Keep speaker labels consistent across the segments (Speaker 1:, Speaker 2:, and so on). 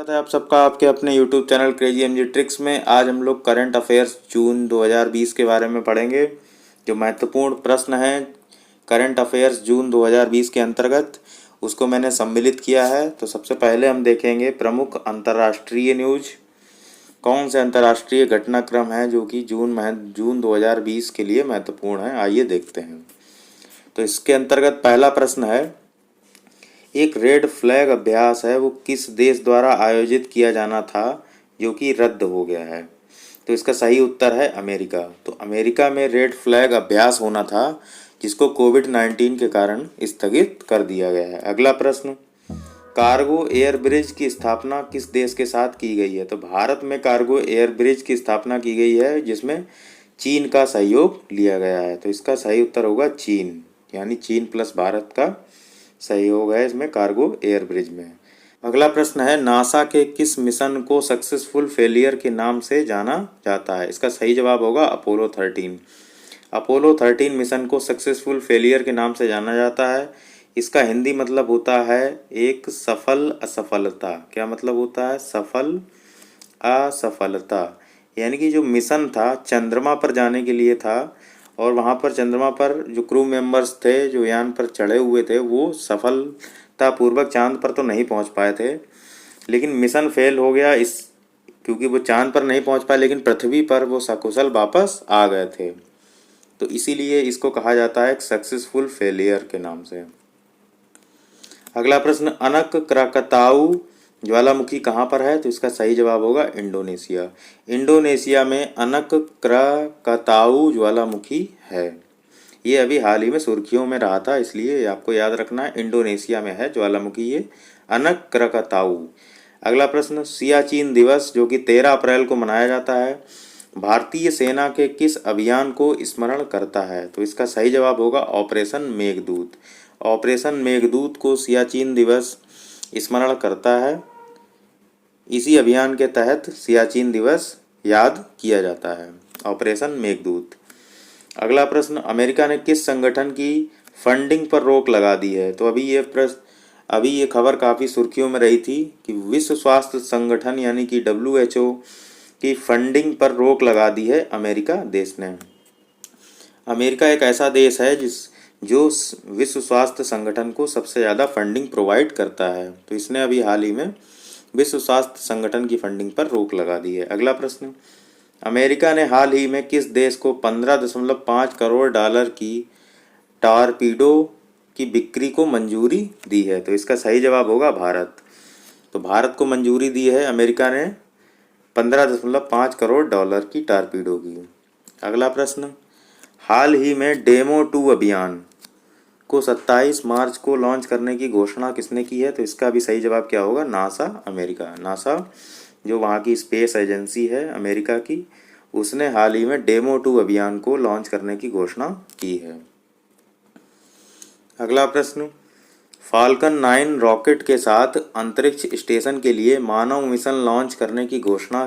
Speaker 1: स्वागत है आप सबका आपके अपने YouTube channel crazy MG tricks में। आज हम लोग करंट अफेयर्स जून 2020 के बारे में पढ़ेंगे। जो महत्वपूर्ण प्रश्न हैं करंट अफेयर्स जून 2020 के अंतर्गत, उसको मैंने सम्मिलित किया है। तो सबसे पहले हम देखेंगे प्रमुख अंतर्राष्ट्रीय न्यूज, कौन से अंतर्राष्ट्रीय घटनाक्रम हैं जो कि जून 2020 के लिए महत्वपूर्ण है। आइए देखते हैं। तो इसके अंतर्गत पहला प्रश्न है, एक रेड फ्लैग अभ्यास है वो किस देश द्वारा आयोजित किया जाना था जो कि रद्द हो गया है। तो इसका सही उत्तर है अमेरिका। तो अमेरिका में रेड फ्लैग अभ्यास होना था जिसको कोविड-19 के कारण स्थगित कर दिया गया है। अगला प्रश्न, कार्गो एयर ब्रिज की स्थापना किस देश के साथ की गई है। तो भारत में कार्गो एयर ब्रिज की स्थापना की गई है जिसमें चीन का सहयोग लिया गया है। तो इसका सही उत्तर होगा चीन, यानी चीन प्लस भारत का सहयोग है इसमें कार्गो एयर ब्रिज में। अगला प्रश्न है, नासा के किस मिशन को सक्सेसफुल फेलियर के नाम से जाना जाता है। इसका सही जवाब होगा अपोलो 13। अपोलो 13 मिशन को सक्सेसफुल फेलियर के नाम से जाना जाता है। इसका हिंदी मतलब होता है एक सफल असफलता। क्या मतलब होता है? सफल असफलता। यानी कि जो मिशन था चंद्रमा पर जाने के लिए था और वहाँ पर चंद्रमा पर जो क्रू मेंबर्स थे जो यान पर चढ़े हुए थे वो सफलतापूर्वक चांद पर तो नहीं पहुँच पाए थे, लेकिन मिशन फेल हो गया क्योंकि वो चांद पर नहीं पहुँच पाए, लेकिन पृथ्वी पर वो सकुशल वापस आ गए थे। तो इसीलिए इसको कहा जाता है एक सक्सेसफुल फेलियर के नाम से। अगला प्रश्न, अनक क्राकताऊ ज्वालामुखी कहाँ पर है। तो इसका सही जवाब होगा इंडोनेशिया। इंडोनेशिया में अनक क्राकताऊ ज्वालामुखी है। ये अभी हाल ही में सुर्खियों में रहा था, इसलिए आपको याद रखना है इंडोनेशिया में है ज्वालामुखी ये अनक क्राकताऊ। अगला प्रश्न, सियाचिन दिवस जो कि 13 अप्रैल को मनाया जाता है भारतीय सेना के किस अभियान को स्मरण करता है। तो इसका सही जवाब होगा ऑपरेशन मेघदूत। ऑपरेशन मेघदूत को सियाचिन दिवस स्मरण करता है। इसी अभियान के तहत सियाचिन दिवस याद किया जाता है, ऑपरेशन मेघदूत। अगला प्रश्न, अमेरिका ने किस संगठन की फंडिंग पर रोक लगा दी है। तो अभी ये खबर काफ़ी सुर्खियों में रही थी कि विश्व स्वास्थ्य संगठन यानी कि WHO की फंडिंग पर रोक लगा दी है अमेरिका देश ने। अमेरिका एक ऐसा देश है जो विश्व स्वास्थ्य संगठन को सबसे ज़्यादा फंडिंग प्रोवाइड करता है। तो इसने अभी हाल ही में विश्व स्वास्थ्य संगठन की फंडिंग पर रोक लगा दी है। अगला प्रश्न, अमेरिका ने हाल ही में किस देश को 15.5 करोड़ डॉलर की टॉरपीडो की बिक्री को मंजूरी दी है। तो इसका सही जवाब होगा भारत। तो भारत को मंजूरी दी है अमेरिका ने 15.5 करोड़ डॉलर की टॉरपीडो की। अगला प्रश्न, हाल ही में डेमो 2 अभियान को 27 मार्च को लॉन्च करने की घोषणा किसने की है। तो इसका भी सही जवाब क्या होगा? NASA, America. नासा जो वहाँ की स्पेस एजेंसी है अमेरिका की, उसने हाल ही में डेमो 2 अभियान को लॉन्च करने की घोषणा की है। अगला प्रश्न, फाल्कन 9 रॉकेट के साथ अंतरिक्ष स्टेशन के लिए मानव मिशन लॉन्च करने की घोषणा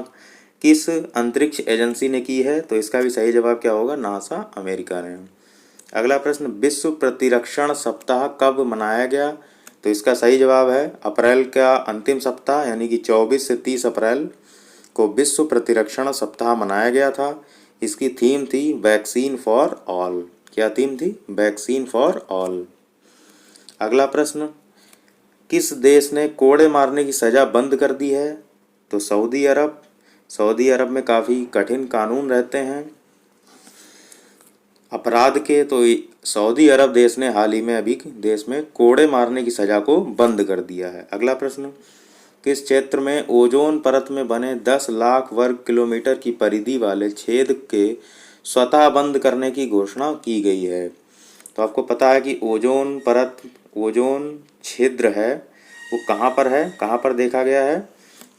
Speaker 1: किस अंतरिक्ष एजेंसी ने की है। तो इसका भी सही जवाब क्या होगा? नासा, अमेरिका ने। अगला प्रश्न, विश्व प्रतिरक्षण सप्ताह कब मनाया गया। तो इसका सही जवाब है अप्रैल का अंतिम सप्ताह यानी कि 24 से 30 अप्रैल को विश्व प्रतिरक्षण सप्ताह मनाया गया था। इसकी थीम थी वैक्सीन फॉर ऑल। क्या थीम थी? Vaccine for all. अगला प्रश्न, किस देश ने कोड़े मारने की सज़ा बंद कर दी है। तो सऊदी अरब। सऊदी अरब में काफ़ी कठिन कानून रहते हैं अपराध के, तो सऊदी अरब देश ने हाल ही में अभी देश में कोड़े मारने की सज़ा को बंद कर दिया है। अगला प्रश्न, किस क्षेत्र में ओजोन परत में बने 10 लाख वर्ग किलोमीटर की परिधि वाले छेद के स्वतः बंद करने की घोषणा की गई है। तो आपको पता है कि ओजोन परत, ओजोन छिद्र है वो कहाँ पर है, कहाँ पर देखा गया है?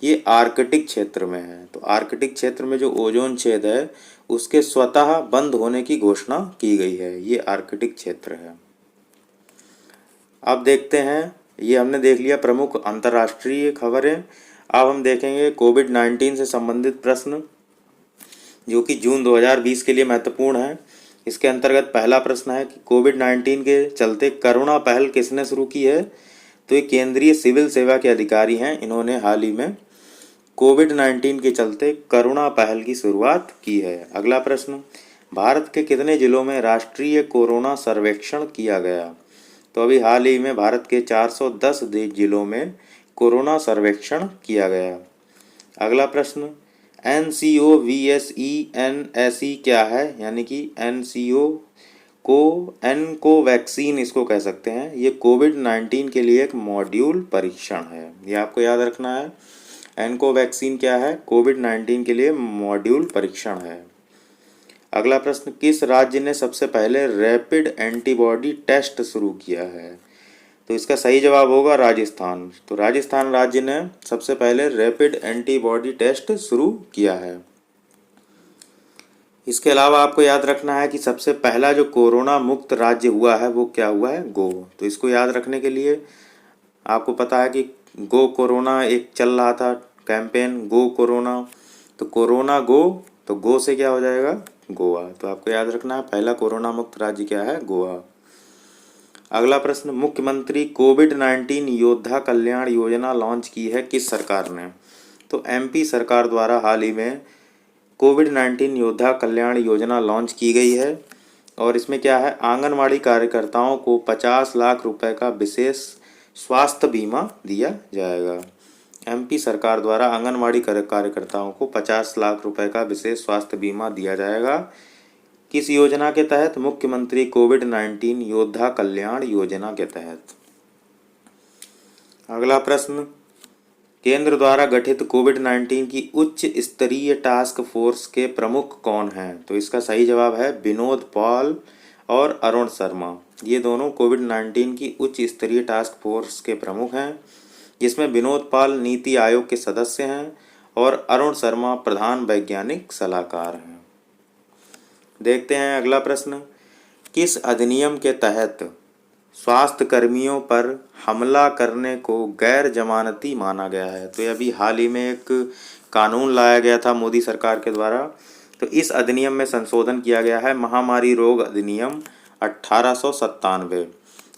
Speaker 1: ये आर्कटिक क्षेत्र में है। तो आर्कटिक क्षेत्र में जो ओजोन छेद है उसके स्वतः बंद होने की घोषणा की गई है। ये आर्कटिक क्षेत्र है। अब देखते हैं, ये हमने देख लिया प्रमुख अंतर्राष्ट्रीय खबरें। अब हम देखेंगे कोविड-19 से संबंधित प्रश्न जो कि जून 2020 के लिए महत्वपूर्ण है। इसके अंतर्गत पहला प्रश्न है कि कोविड-19 के चलते करुणा पहल किसने शुरू की है। तो ये केंद्रीय सिविल सेवा के अधिकारी हैं, इन्होंने हाल ही में कोविड-19 के चलते करुणा पहल की शुरुआत की है। अगला प्रश्न, भारत के कितने जिलों में राष्ट्रीय कोरोना सर्वेक्षण किया गया? तो अभी हाल ही में भारत के 410 जिलों में कोरोना सर्वेक्षण किया गया। अगला प्रश्न, NCOVSE क्या है? यानी कि NCO को वैक्सीन इसको कह सकते हैं। ये कोविड-19 के लिए एक मॉड्यूल परीक्षण है, ये आपको याद रखना है। एनको वैक्सीन क्या है? कोविड-19 के लिए मॉड्यूल परीक्षण है। अगला प्रश्न, किस राज्य ने सबसे पहले रैपिड एंटीबॉडी टेस्ट शुरू किया है? तो इसका सही जवाब होगा राजस्थान। तो राजस्थान राज्य ने सबसे पहले रैपिड एंटीबॉडी टेस्ट शुरू किया है। इसके अलावा आपको याद रखना है कि सबसे पहला जो कोरोना मुक्त राज्य हुआ है वो क्या हुआ है? गो। तो इसको याद रखने के लिए आपको पता है कि गो कोरोना एक चल रहा था कैंपेन, गो कोरोना। तो कोरोना गो, तो गो से क्या हो जाएगा? गोवा। तो आपको याद रखना है पहला कोरोना मुक्त राज्य क्या है? गोवा। अगला प्रश्न, मुख्यमंत्री कोविड-19 योद्धा कल्याण योजना लॉन्च की है किस सरकार ने? तो MP सरकार द्वारा हाल ही में कोविड-19 योद्धा कल्याण योजना लॉन्च की गई है और इसमें क्या है? आंगनवाड़ी कार्यकर्ताओं को 50 लाख रुपए का विशेष स्वास्थ्य बीमा दिया जाएगा। MP सरकार द्वारा आंगनवाड़ी कार्यकर्ताओं को 50 लाख रुपए का विशेष स्वास्थ्य बीमा दिया जाएगा। किस योजना के तहत? मुख्यमंत्री कोविड-19 योद्धा कल्याण योजना के तहत। अगला प्रश्न, केंद्र द्वारा गठित कोविड-19 की उच्च स्तरीय टास्क फोर्स के प्रमुख कौन हैं? तो इसका सही जवाब है विनोद पॉल और अरुण शर्मा। ये दोनों कोविड-19 की उच्च स्तरीय टास्क फोर्स के प्रमुख हैं, जिसमें विनोद पॉल नीति आयोग के सदस्य हैं और अरुण शर्मा प्रधान वैज्ञानिक सलाहकार हैं। देखते हैं अगला प्रश्न, किस अधिनियम के तहत स्वास्थ्य कर्मियों पर हमला करने को गैर जमानती माना गया है? तो अभी हाल ही में एक कानून लाया गया था मोदी सरकार के द्वारा। तो इस अधिनियम में संशोधन किया गया है, महामारी रोग अधिनियम 1897।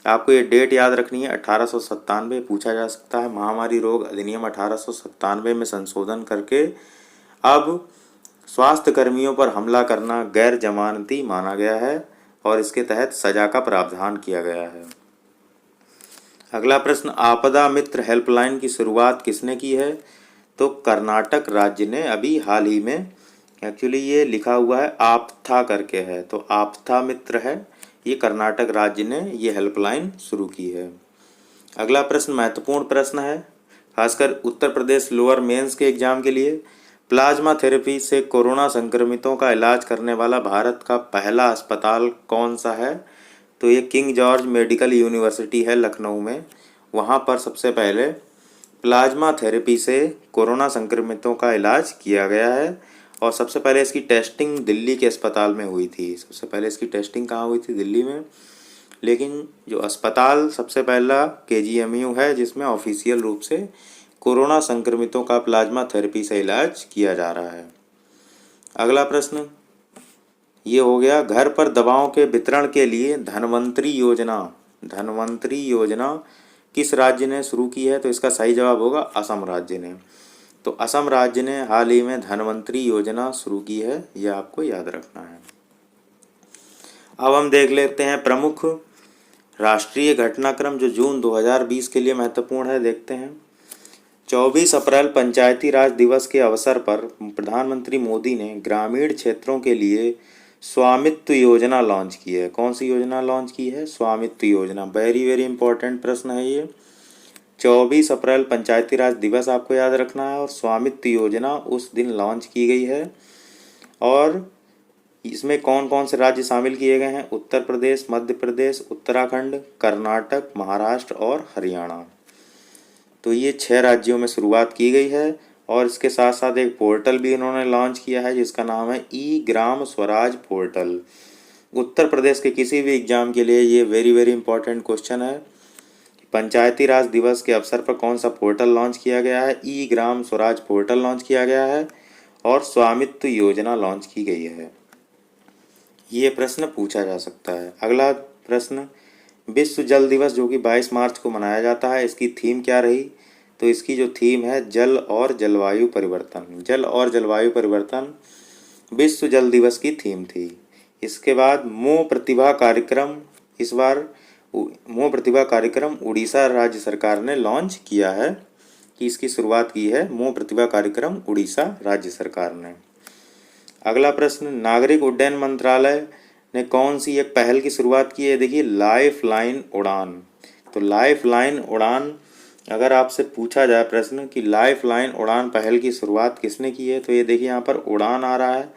Speaker 1: आपको ये डेट याद रखनी है, 1897 पूछा जा सकता है। महामारी रोग अधिनियम 1897 में संशोधन करके अब स्वास्थ्य कर्मियों पर हमला करना गैर जमानती माना गया है और इसके तहत सजा का प्रावधान किया गया है। अगला प्रश्न, आपदा मित्र हेल्पलाइन की शुरुआत किसने की है? तो कर्नाटक राज्य ने अभी हाल ही में, एक्चुअली ये लिखा हुआ है आपथा करके है, तो आपथा मित्र है, ये कर्नाटक राज्य ने ये हेल्पलाइन शुरू की है। अगला प्रश्न महत्वपूर्ण प्रश्न है, खासकर उत्तर प्रदेश लोअर मेंस के एग्जाम के लिए। प्लाज्मा थेरेपी से कोरोना संक्रमितों का इलाज करने वाला भारत का पहला अस्पताल कौन सा है? तो ये किंग जॉर्ज मेडिकल यूनिवर्सिटी है लखनऊ में, वहाँ पर सबसे पहले प्लाज्मा थेरेपी से कोरोना संक्रमितों का इलाज किया गया है और सबसे पहले इसकी टेस्टिंग दिल्ली के अस्पताल में हुई थी। सबसे पहले इसकी टेस्टिंग कहाँ हुई थी? दिल्ली में। लेकिन जो अस्पताल सबसे पहला KGMU है, जिसमें ऑफिशियल रूप से कोरोना संक्रमितों का प्लाज्मा थेरेपी से इलाज किया जा रहा है। अगला प्रश्न ये हो गया, घर पर दवाओं के वितरण के लिए धन्वंतरी योजना किस राज्य ने शुरू की है? तो इसका सही जवाब होगा असम राज्य ने। तो असम राज्य ने हाल ही में धन्वंतरी योजना शुरू की है, यह आपको याद रखना है। अब हम देख लेते हैं प्रमुख राष्ट्रीय घटनाक्रम जो जून 2020 के लिए महत्वपूर्ण है। देखते हैं, 24 अप्रैल पंचायती राज दिवस के अवसर पर प्रधानमंत्री मोदी ने ग्रामीण क्षेत्रों के लिए स्वामित्व योजना लॉन्च की है। कौन सी योजना लॉन्च की है? स्वामित्व योजना। वेरी वेरी इंपॉर्टेंट प्रश्न है ये। 24 अप्रैल पंचायती राज दिवस आपको याद रखना है और स्वामित्व योजना उस दिन लॉन्च की गई है। और इसमें कौन कौन से राज्य शामिल किए गए हैं? उत्तर प्रदेश, मध्य प्रदेश, उत्तराखंड, कर्नाटक, महाराष्ट्र और हरियाणा। तो ये 6 राज्यों में शुरुआत की गई है और इसके साथ साथ एक पोर्टल भी इन्होंने लॉन्च किया है जिसका नाम है ग्राम स्वराज पोर्टल। उत्तर प्रदेश के किसी भी एग्जाम के लिए ये वेरी वेरी इंपॉर्टेंट क्वेश्चन है। पंचायती राज दिवस के अवसर पर कौन सा पोर्टल लॉन्च किया गया है? ग्राम स्वराज पोर्टल लॉन्च किया गया है और स्वामित्व योजना लॉन्च की गई है। ये प्रश्न पूछा जा सकता है। अगला प्रश्न, विश्व जल दिवस जो कि 22 मार्च को मनाया जाता है, इसकी थीम क्या रही? तो इसकी जो थीम है जल और जलवायु परिवर्तन। जल और जलवायु परिवर्तन विश्व जल दिवस की थीम थी। इसके बाद मोह प्रतिभा कार्यक्रम, इस बार मोह प्रतिभा कार्यक्रम उड़ीसा राज्य सरकार ने लॉन्च किया है, कि इसकी शुरुआत की है मोह प्रतिभा कार्यक्रम उड़ीसा राज्य सरकार ने। अगला प्रश्न, नागरिक उड्डयन मंत्रालय ने कौन सी एक पहल की शुरुआत की है? देखिए, लाइफ लाइन उड़ान। तो लाइफ लाइन उड़ान, अगर आपसे पूछा जाए प्रश्न कि लाइफ लाइन उड़ान पहल की शुरुआत किसने की है, तो ये देखिए यहाँ पर उड़ान आ रहा है,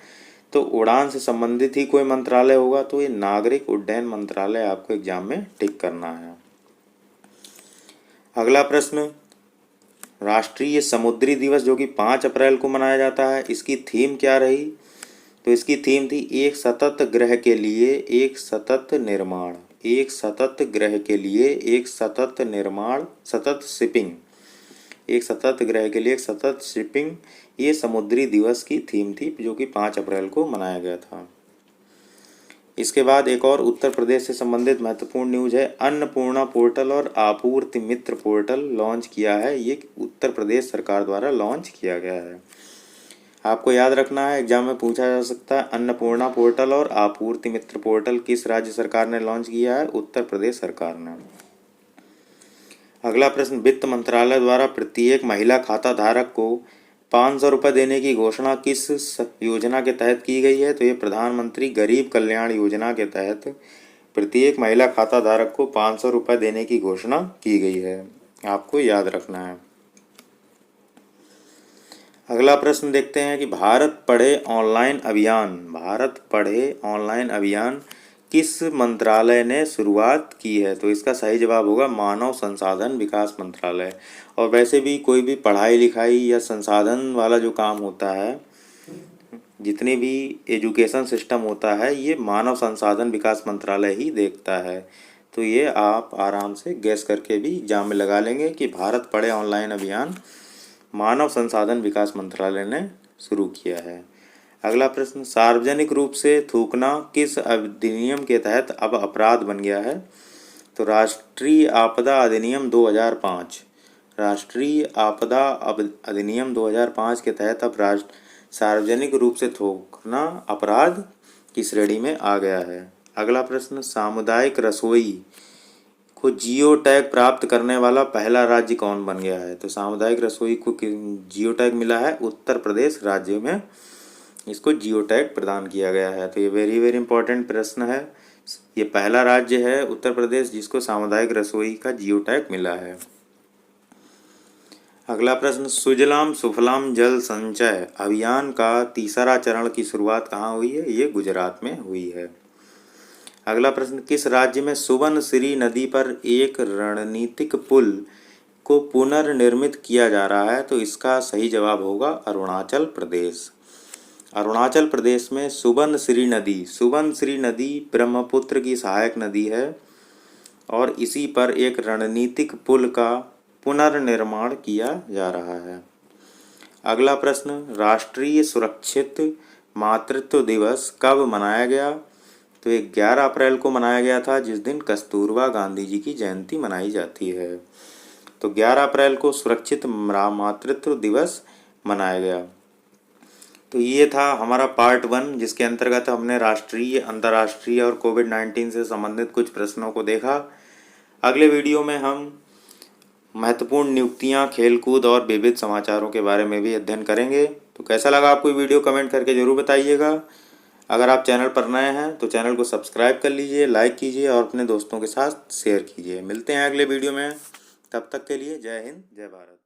Speaker 1: तो उड़ान से संबंधित ही कोई मंत्रालय होगा, तो ये नागरिक उड्डयन मंत्रालय आपको एग्जाम में टिक करना है। अगला प्रश्न, राष्ट्रीय समुद्री दिवस जो कि 5 अप्रैल को मनाया जाता है, इसकी थीम क्या रही? तो इसकी थीम थी एक सतत ग्रह के लिए एक सतत निर्माण। एक सतत ग्रह के लिए एक सतत निर्माण, सतत शिपिंग। एक सतत ग्रह के लिए एक सतत शिपिंग, ये समुद्री दिवस की थीम थी जो कि 5 अप्रैल को मनाया गया था। इसके बाद एक और उत्तर प्रदेश से संबंधित महत्वपूर्ण न्यूज है, अन्नपूर्णा पोर्टल और आपूर्ति मित्र पोर्टल लॉन्च किया है। ये उत्तर प्रदेश सरकार द्वारा लॉन्च किया गया है। आपको याद रखना है, एग्जाम में पूछा जा सकता है, अन्नपूर्णा पोर्टल और आपूर्ति मित्र पोर्टल किस राज्य सरकार ने लॉन्च किया है? उत्तर प्रदेश सरकार ने। अगला प्रश्न, वित्त मंत्रालय द्वारा प्रत्येक महिला खाता धारक को 500 रुपये देने की घोषणा किस योजना के तहत की गई है? तो ये प्रधानमंत्री गरीब कल्याण योजना के तहत प्रत्येक महिला खाता धारक को 500 रुपये देने की घोषणा की गई है, आपको याद रखना है। अगला प्रश्न देखते हैं कि भारत पढ़े ऑनलाइन अभियान, भारत पढ़े ऑनलाइन अभियान किस मंत्रालय ने शुरुआत की है? तो इसका सही जवाब होगा मानव संसाधन विकास मंत्रालय। और वैसे भी कोई भी पढ़ाई लिखाई या संसाधन वाला जो काम होता है, जितने भी एजुकेशन सिस्टम होता है, ये मानव संसाधन विकास मंत्रालय ही देखता है। तो ये आप आराम से गैस करके भी एग्जाम में लगा लेंगे कि भारत पढ़े ऑनलाइन अभियान मानव संसाधन विकास मंत्रालय ने शुरू किया है। अगला प्रश्न, सार्वजनिक रूप से थूकना किस अधिनियम के तहत अब अपराध बन गया है? तो राष्ट्रीय आपदा अधिनियम 2005, राष्ट्रीय आपदा अधिनियम 2005 के तहत अब सार्वजनिक रूप से थूकना अपराध की श्रेणी में आ गया है। अगला प्रश्न, सामुदायिक रसोई को जियो टैग प्राप्त करने वाला पहला राज्य कौन बन गया है? तो सामुदायिक रसोई को जियो टैग मिला है, उत्तर प्रदेश राज्य में इसको जियो टैग प्रदान किया गया है। तो ये वेरी वेरी इंपॉर्टेंट प्रश्न है। ये पहला राज्य है उत्तर प्रदेश जिसको सामुदायिक रसोई का जियो टैग मिला है। अगला प्रश्न, सुजलाम सुफलाम जल संचय अभियान का तीसरा चरण की शुरुआत कहाँ हुई है? ये गुजरात में हुई है। अगला प्रश्न, किस राज्य में सुबनसिरी नदी पर एक रणनीतिक पुल को पुनर्निर्मित किया जा रहा है? तो इसका सही जवाब होगा अरुणाचल प्रदेश। अरुणाचल प्रदेश में सुबनसिरी नदी ब्रह्मपुत्र की सहायक नदी है और इसी पर एक रणनीतिक पुल का पुनर्निर्माण किया जा रहा है। अगला प्रश्न, राष्ट्रीय सुरक्षित मातृत्व दिवस कब मनाया गया? तो 11 अप्रैल को मनाया गया था, जिस दिन कस्तूरबा गांधी जी की जयंती मनाई जाती है। तो 11 अप्रैल को सुरक्षित मातृत्व दिवस मनाया गया। तो ये था हमारा पार्ट 1, जिसके अंतर्गत हमने राष्ट्रीय, अंतर्राष्ट्रीय और कोविड-19 से संबंधित कुछ प्रश्नों को देखा। अगले वीडियो में हम महत्वपूर्ण नियुक्तियां, खेलकूद और विविध समाचारों के बारे में भी अध्ययन करेंगे। तो कैसा लगा आपको वीडियो, कमेंट करके ज़रूर बताइएगा। अगर आप चैनल पर नए हैं तो चैनल को सब्सक्राइब कर लीजिए, लाइक कीजिए और अपने दोस्तों के साथ शेयर कीजिए। मिलते हैं अगले वीडियो में, तब तक के लिए जय हिंद, जय भारत।